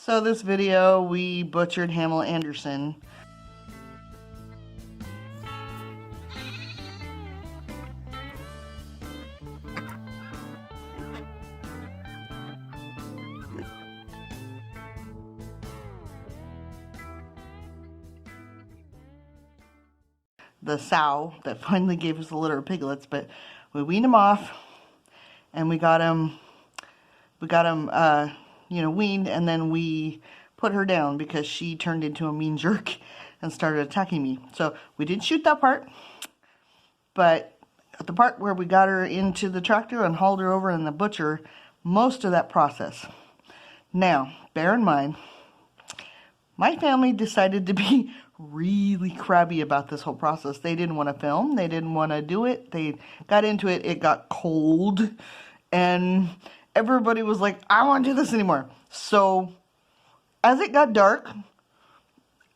So this video, we butchered Hamel Anderson. The sow that finally gave us a litter of piglets, but we weaned him off and we got him weaned, and then we put her down because she turned into a mean jerk and started attacking me. So we didn't shoot that part, but at the part where we got her into the tractor and hauled her over in the butcher, most of that process. Now, bear in mind, my family decided to be really crabby about this whole process. They didn't want to film. They didn't want to do it. They got into it. It got cold. And everybody was like, I don't want to do this anymore. So as it got dark,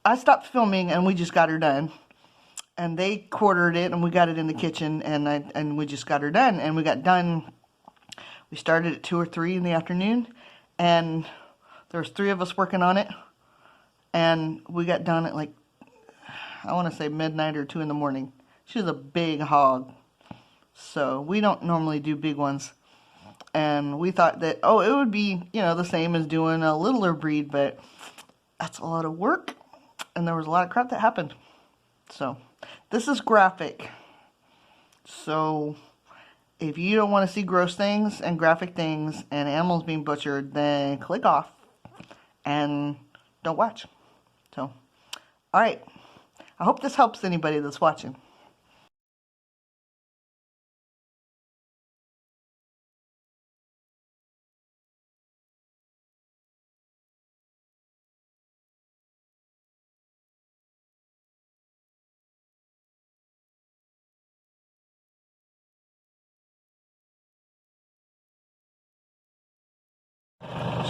I stopped filming and we just got her done. And they quartered it and we got it in the kitchen and we just got her done. And we got done. We started at 2 or 3 in the afternoon. And there was 3 of us working on it. And we got done at like, I want to say midnight or 2 in the morning. She was a big hog. So we don't normally do big ones. And we thought that, oh, it would be, the same as doing a littler breed, but that's a lot of work. And there was a lot of crap that happened. So this is graphic. So if you don't want to see gross things and graphic things and animals being butchered, then click off and don't watch. So, all right. I hope this helps anybody that's watching.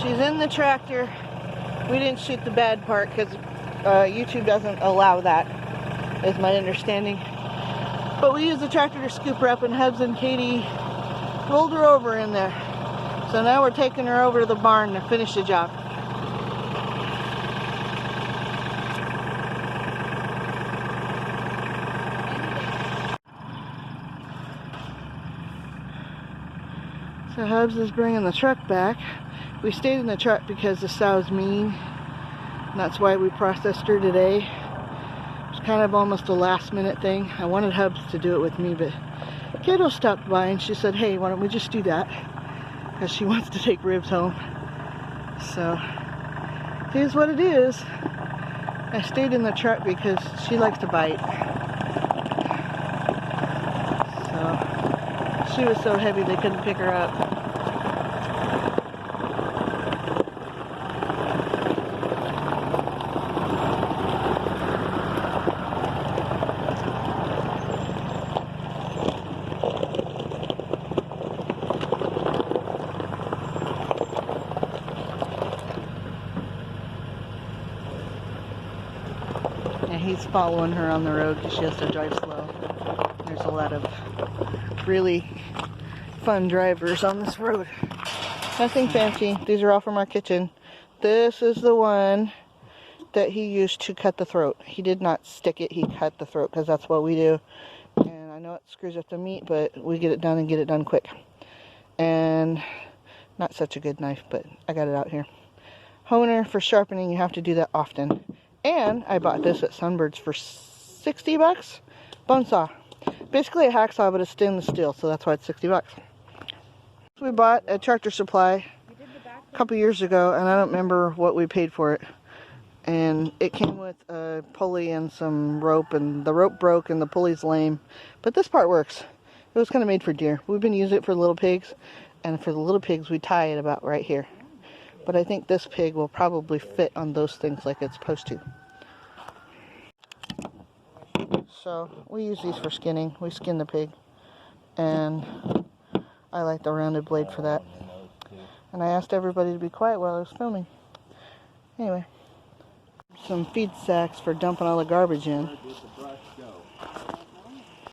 She's in the tractor. We didn't shoot the bad part because YouTube doesn't allow that, is my understanding. But we used the tractor to scoop her up, and Hubs and Katie rolled her over in there. So now we're taking her over to the barn to finish the job. So Hubs is bringing the truck back. We stayed in the truck because the sow's mean. And that's why we processed her today. It was kind of almost a last minute thing. I wanted Hubs to do it with me, but Kiddo stopped by and she said, hey, why don't we just do that? Because she wants to take Ribs home. So, here's what it is. I stayed in the truck because she likes to bite. So, she was so heavy they couldn't pick her up. He's following her on the road because she has to drive slow. There's a lot of really fun drivers on this road. Nothing fancy. These are all from our kitchen. This is the one that he used to cut the throat. He did not stick it, he cut the throat because that's what we do. And I know it screws up the meat, but we get it done and get it done quick. And not such a good knife, but I got it out here. Honer for sharpening, you have to do that often. And I bought this at Sunbirds for 60 bucks. Bone saw. Basically a hacksaw, but it's stainless steel, so that's why it's 60 bucks. We bought a Tractor Supply a couple years ago, and I don't remember what we paid for it. And it came with a pulley and some rope, and the rope broke and the pulley's lame. But this part works. It was kind of made for deer. We've been using it for little pigs, and for the little pigs we tie it about right here. But I think this pig will probably fit on those things like it's supposed to. So we use these for skinning. We skin the pig. And I like the rounded blade for that. And I asked everybody to be quiet while I was filming. Anyway. Some feed sacks for dumping all the garbage in.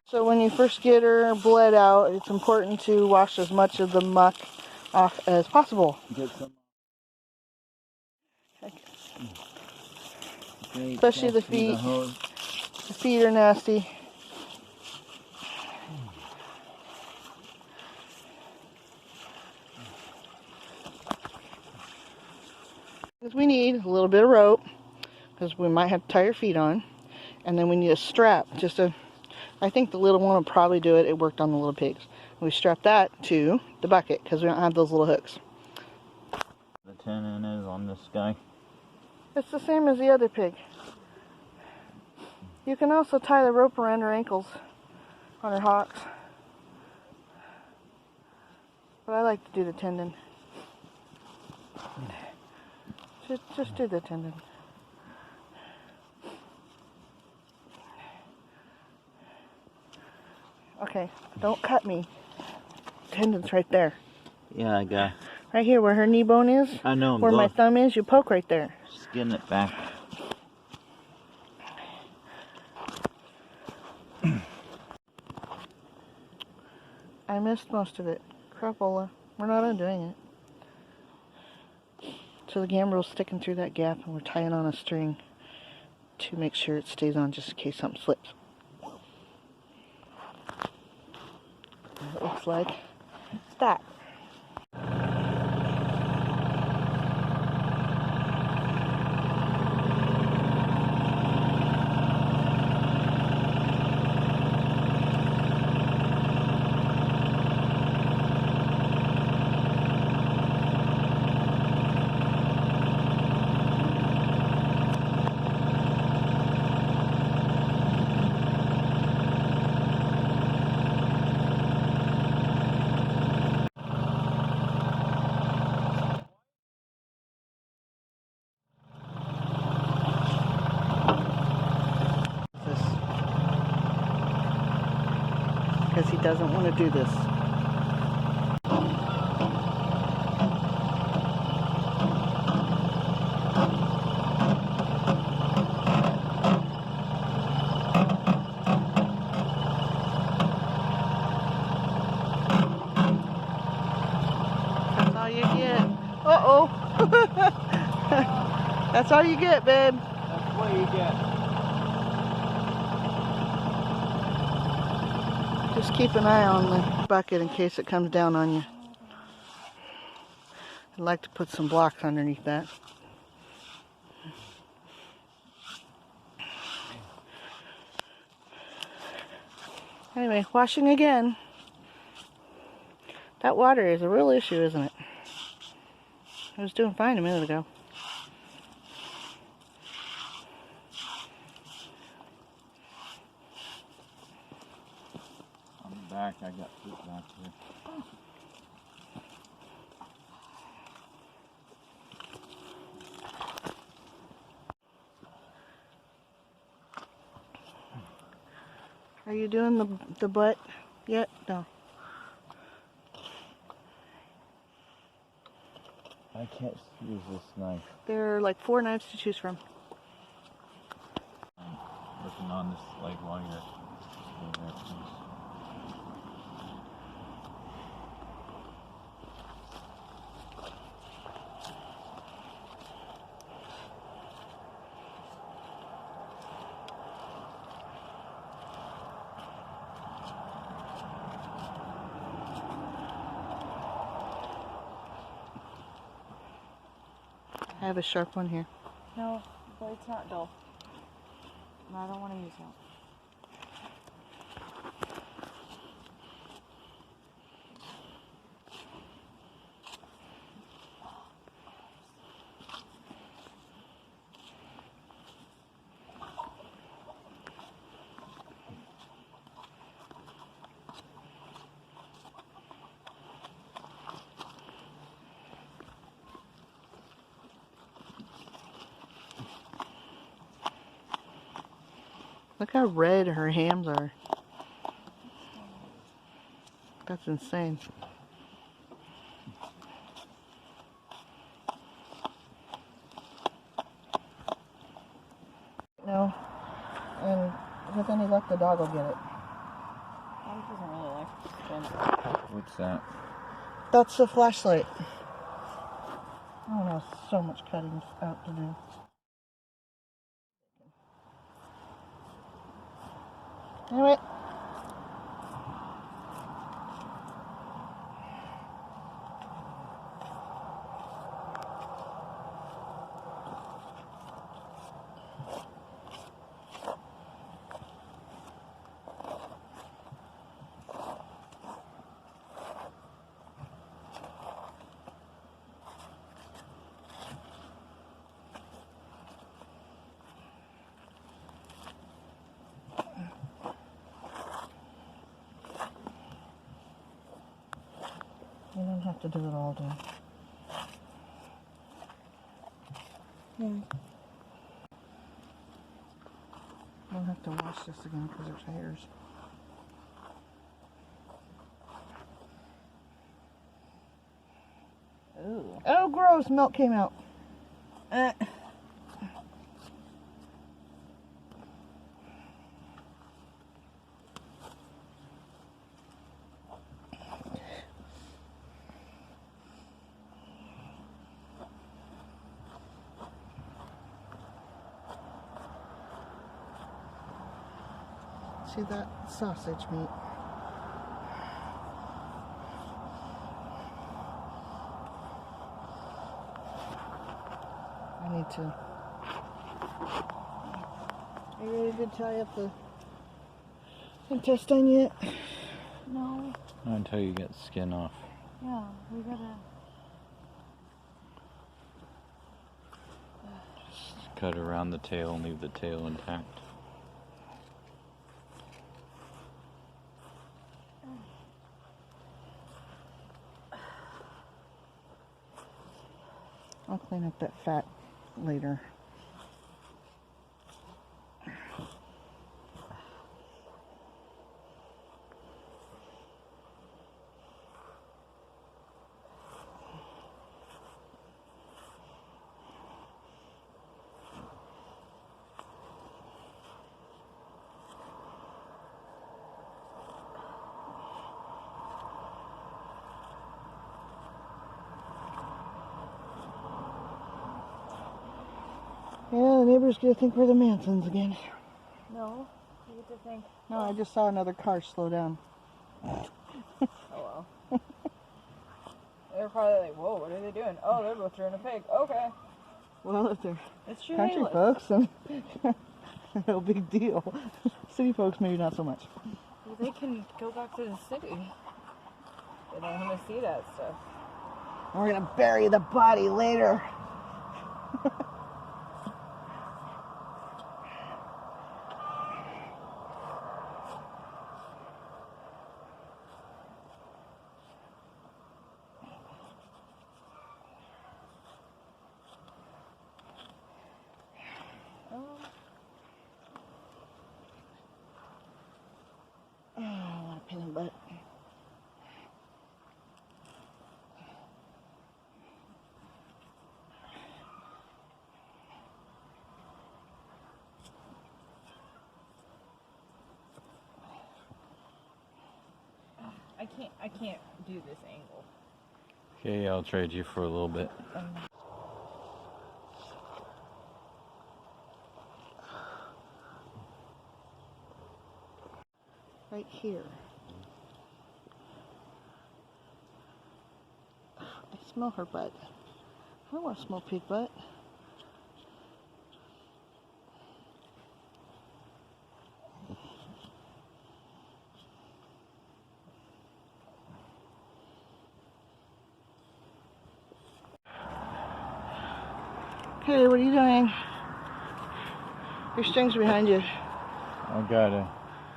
So when you first get her bled out, it's important to wash as much of the muck off as possible. Great, Especially the feet. The feet are nasty. We need a little bit of rope because we might have to tie your feet on, and then we need a strap. I think the little one will probably do it. It worked on the little pigs. We strap that to the bucket because we don't have those little hooks. The tenon is on this guy. It's the same as the other pig. You can also tie the rope around her ankles on her hocks. But I like to do the tendon. Just do the tendon. Okay, don't cut me. Tendon's right there. Yeah, I got. Right here where her knee bone is. I know. Where my thumb is, you poke right there. Just getting it back. I missed most of it. Crapola. We're not undoing it. So the gambrel's sticking through that gap and we're tying on a string to make sure it stays on just in case something slips. And it looks like that. Because he doesn't want to do this. That's all you get. Uh-oh. That's all you get, babe. That's what you get. Just keep an eye on the bucket in case it comes down on you. I'd like to put some blocks underneath that. Anyway, washing again. That water is a real issue, isn't it? I was doing fine a minute ago. On the back, I got fruit back here. Are you doing the butt yet? No. I can't use this knife. There are like 4 knives to choose from. I'm working on this leg while you're doing that, please. I have a sharp one here. No, the blade's not dull. No, I don't want to use that. Look how red her hams are. That's insane. No. And with any luck, the dog will get it. He doesn't really like spin. What's that? That's the flashlight. Oh no, so much cutting out to do. Damn it. You don't have to do it all day. Yeah. We'll have to wash this again because there's hairs. Ooh. Oh, gross. Milk came out. See that sausage meat? I need to. Are you ready to tie up the intestine yet? No. Not until you get skin off. Yeah, we gotta. Just cut around the tail and leave the tail intact. I'll clean up that fat later. Yeah, the neighbors get to think we're the Mansons again. No. You get to think. No, I just saw another car slow down. Oh well. They're probably like, whoa, what are they doing? Oh, they're both rearing a pig. Okay. Well, if they're It's country folks, then no big deal. City folks, maybe not so much. Well, they can go back to the city. They don't want to see that stuff. We're gonna bury the body later. Oh, I want a pain in the butt. I can't do this angle. Okay, I'll trade you for a little bit. Right here. I smell her butt. I don't want to smell pig butt. Hey, what are you doing? Your string's behind you. I gotta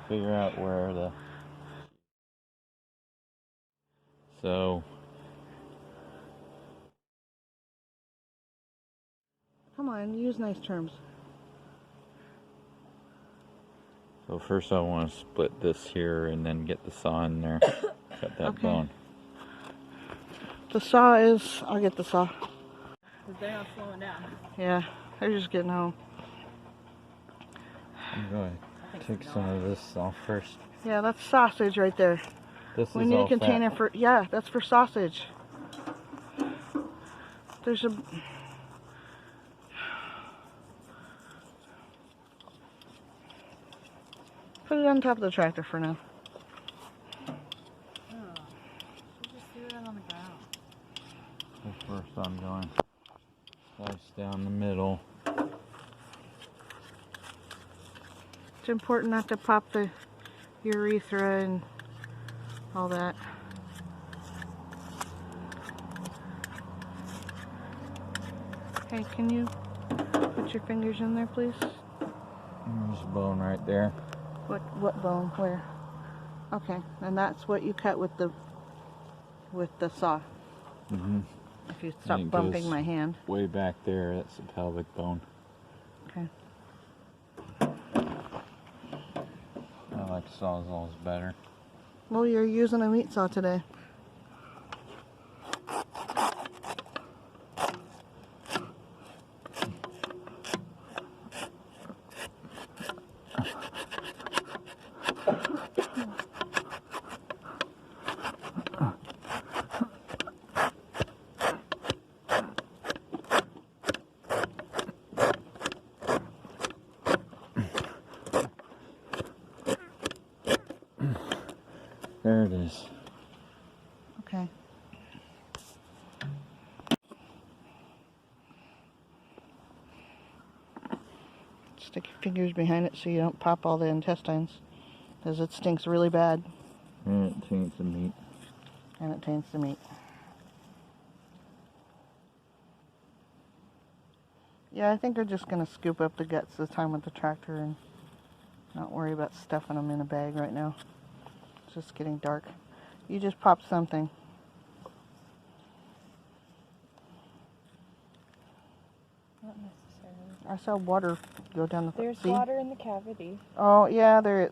figure out where the... So... Come on, use nice terms. So first I want to split this here and then get the saw in there. Cut that Okay. bone. The saw is... I'll get the saw. Because they're not slowing down. Yeah, they're just getting home. I'm going to take some of this off first. Yeah, that's sausage right there. This We is need all a container fat. for... Yeah, that's for sausage. There's a... Put it on top of the tractor for now. Oh, she just threw it on the ground. The first I'm going. Slice down the middle. It's important not to pop the urethra and all that. Hey, can you put your fingers in there, please? There's a bone right there. What bone? Where? Okay, and that's what you cut with the saw. Mm-hmm. If you stop bumping my hand. Way back there, that's the pelvic bone. Okay. I like sawzalls better. Well, you're using a meat saw today. There it is. Okay. Stick your fingers behind it so you don't pop all the intestines, because it stinks really bad. And it taints the meat. And it taints the meat. Yeah, I think we're just going to scoop up the guts this time with the tractor and not worry about stuffing them in a bag right now. It's just getting dark. You just popped something. Not necessarily. I saw water go down the... There's See? water in the cavity. Oh, yeah, there...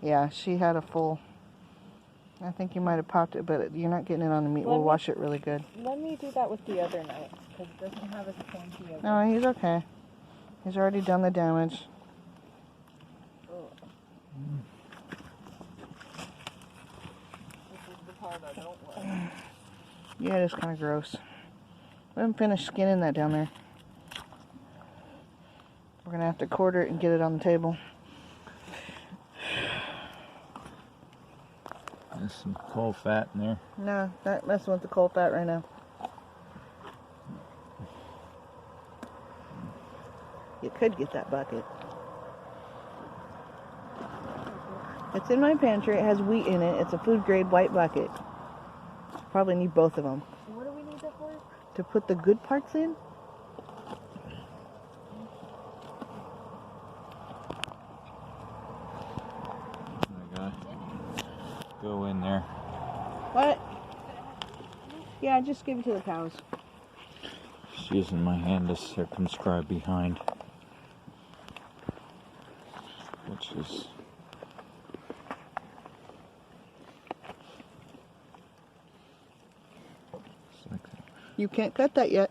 Yeah, she had a full... I think you might have popped it, but you're not getting it on the meat. We'll wash it really good. Let me do that with the other knife, because it doesn't have as pointy as... No, he's okay. He's already done the damage. This is the part I don't like. Yeah, it is kind of gross. We haven't finished skinning that down there. We're going to have to quarter it and get it on the table. There's some coal fat in there. No, not messing with the coal fat right now. You could get that bucket. It's in my pantry. It has wheat in it. It's a food grade white bucket. Probably need both of them. What do we need that for? To put the good parts in? I got it. Go in there. What? Yeah, just give it to the cows. Just using my hand to circumscribe behind. Which is... You can't cut that yet.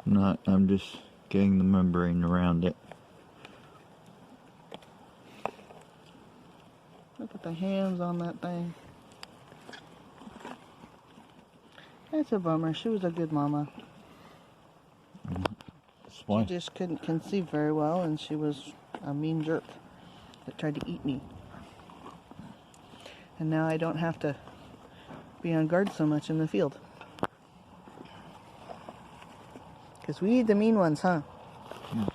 Not, I'm just getting the membrane around it. Look at the hands on that thing. That's a bummer. She was a good mama. That's why. She just couldn't conceive very well, and she was a mean jerk that tried to eat me. And now I don't have to be on guard so much in the field. Because we eat the mean ones, huh? Yeah.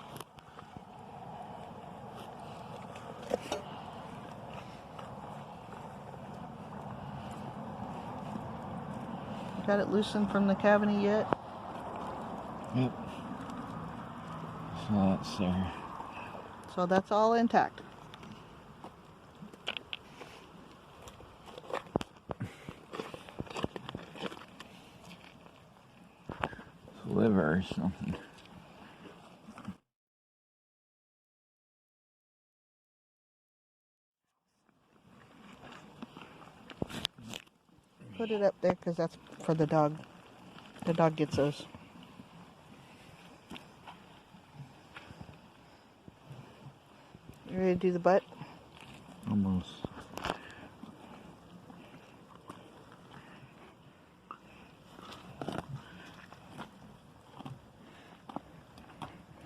Got it loosened from the cavity yet? Yep. So that's there. So that's all intact. Liver or something. Put it up there because that's for the dog. The dog gets those. You ready to do the butt? Almost.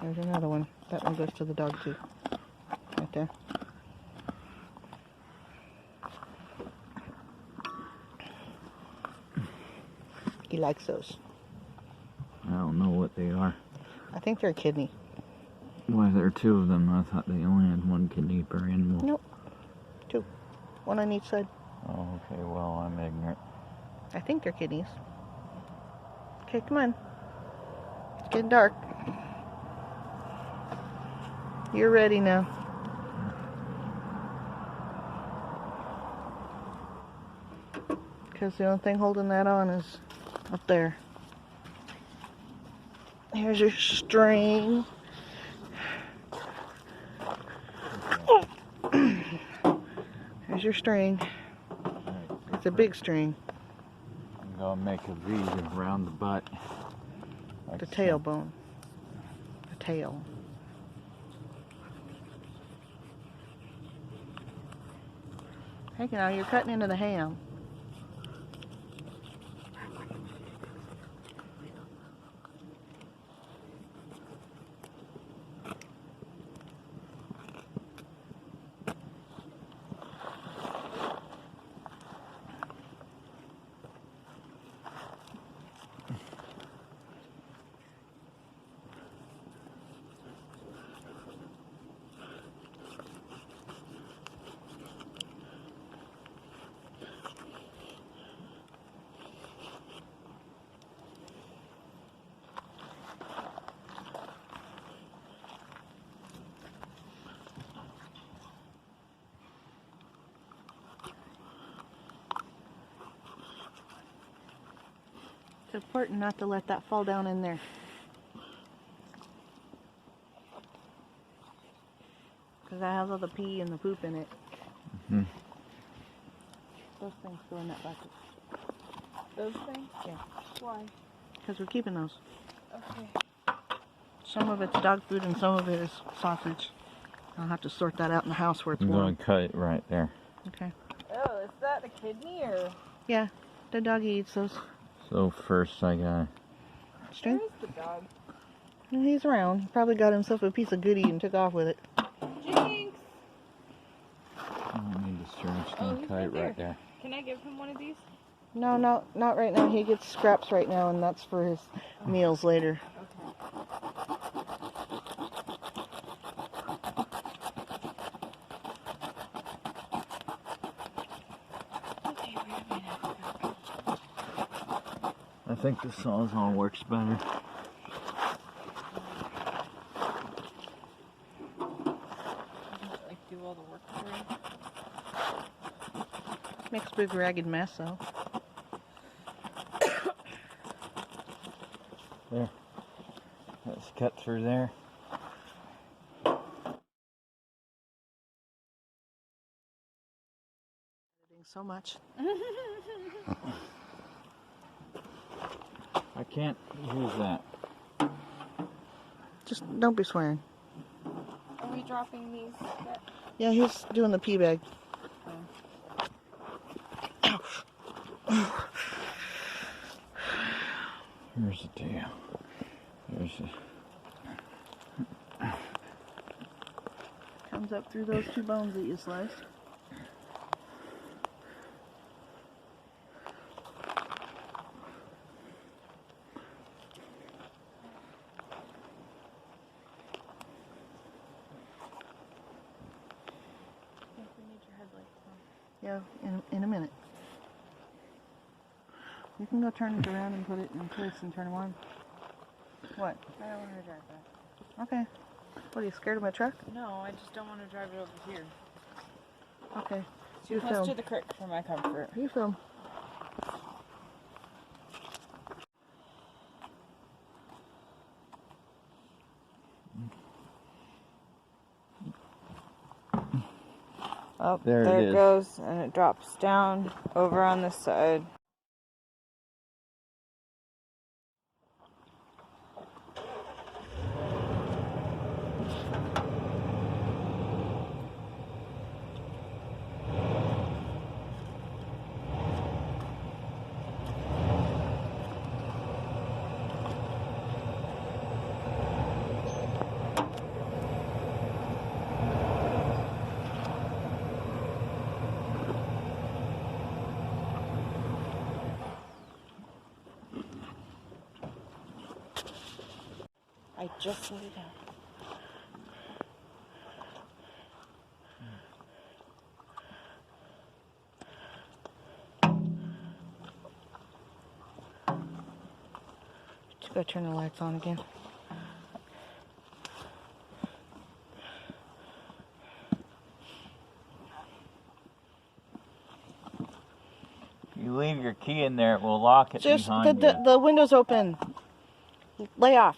There's another one. That one goes to the dog too. Right there. He likes those. I don't know what they are. I think they're a kidney. Why there are two of them? I thought they only had one kidney per animal. Nope. Two. One on each side. Oh, okay. Well, I'm ignorant. I think they're kidneys. Okay, come on. It's getting dark. You're ready now. Because the only thing holding that on is up there. Here's your string. Here's your string. It's a big string. I'm gonna make a V around the butt. Like The so. tailbone. The tail. Hey, now you're cutting into the ham. It's important not to let that fall down in there. Because that has all the pee and the poop in it. Mhm. Those things go in that bucket. Those things? Yeah. Why? Because we're keeping those. Okay. Some of it's dog food and some of it is sausage. I'll have to sort that out in the house where it's I'm warm. gonna cut it right there. Okay. Oh, is that a kidney or? Yeah, the doggy eats those. So first I gotta String? Where's the dog? He's around. He probably got himself a piece of goodie and took off with it. Jinx! I don't need the string. Just Oh, gonna he's cut it right there. Can I give him one of these? No, not right now. He gets scraps right now, and that's for his meals later. Okay, wait a minute. I think the Sawzall works better. Like do all the work for you. Makes a big ragged mess, though. There. Let's cut through there. So much. I can't use that. Just don't be swearing. Are we dropping these? Yeah, he's doing the pee bag. Here's the deal. There's a... Comes up through those two bones that you sliced. Yeah, in a minute. You can go turn it around and put it in place and turn them on. What? I don't want to drive that. Okay. What, are you scared of my truck? No, I just don't want to drive it over here. Okay. Too You close film. to the creek for my comfort. You film. Oh, There there it it is. goes, and it drops down over on this side. I just set it down. Let's go turn the lights on again. You leave your key in there, it will lock it Just behind you. the window's open. Lay off.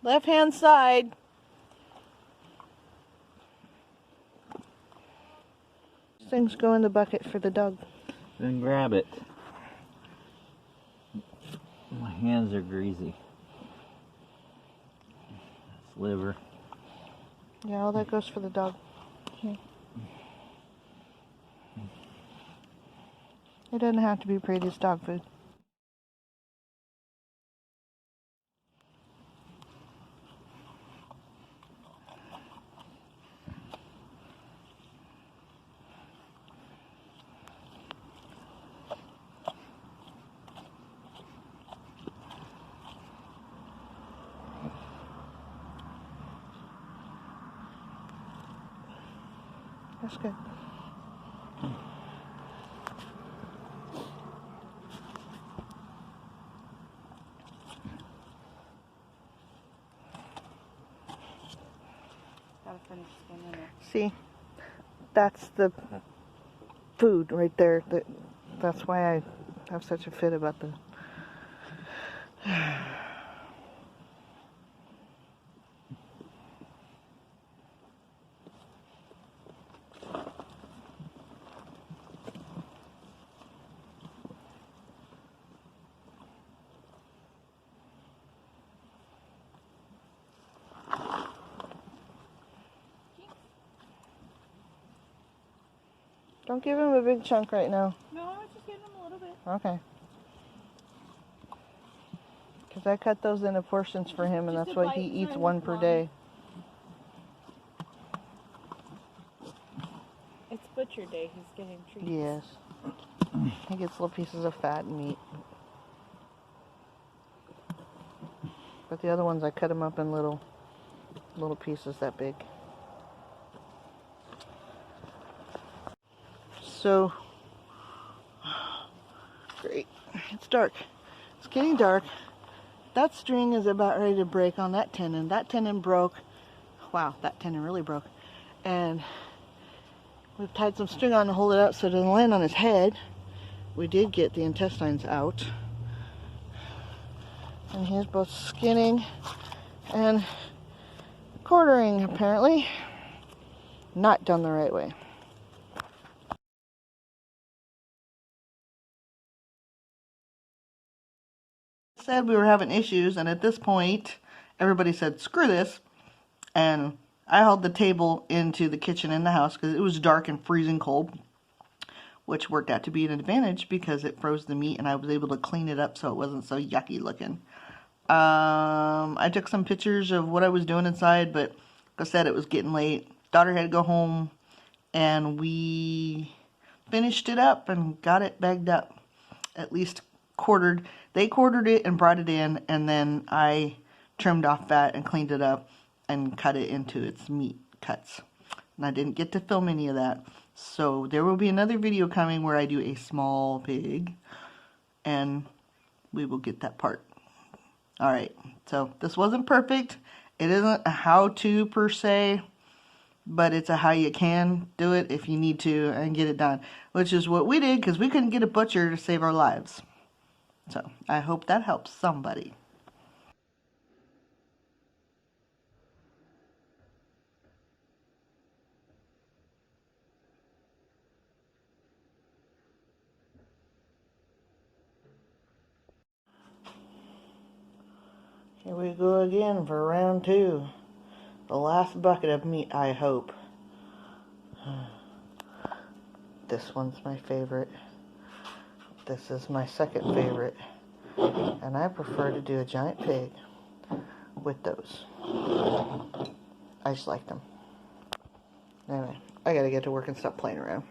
Left hand side. Things go in the bucket for the dog. Then grab it. My hands are greasy. That's liver. Yeah, all that goes for the dog. Here. It doesn't have to be pretty, it's dog food. That's good. Gotta finish skinning it. See, that's the food right there. That's why I have such a fit about the... Don't give him a big chunk right now. No, I was just giving him a little bit. Okay. Because I cut those into portions for him, and Just that's a why bite he eats size one per one. day. It's butcher day. He's getting treats. Yes. He gets little pieces of fat and meat. But the other ones, I cut them up in little pieces that big. So, great. It's dark. It's getting dark. That string is about ready to break on that tenon. That tenon broke. Wow, that tenon really broke. And we've tied some string on to hold it up so it doesn't land on his head. We did get the intestines out. And he's both skinning and quartering, apparently. Not done the right way. Said we were having issues, and at this point, everybody said, screw this. And I hauled the table into the kitchen in the house because it was dark and freezing cold, which worked out to be an advantage because it froze the meat and I was able to clean it up so it wasn't so yucky looking. I took some pictures of what I was doing inside, but like I said, it was getting late. Daughter had to go home, and we finished it up and got it bagged up. At least quartered. They quartered it and brought it in, and then I trimmed off fat and cleaned it up and cut it into its meat cuts. And I didn't get to film any of that. So there will be another video coming where I do a small pig, and we will get that part. Alright, so this wasn't perfect. It isn't a how-to per se, but it's a how you can do it if you need to and get it done. Which is what we did because we couldn't get a butcher to save our lives. So I hope that helps somebody. Here we go again for round 2. The last bucket of meat, I hope. This one's my favorite. This is my second favorite. And I prefer to do a giant pig with those. I just liked them. Anyway, I gotta get to work and stop playing around.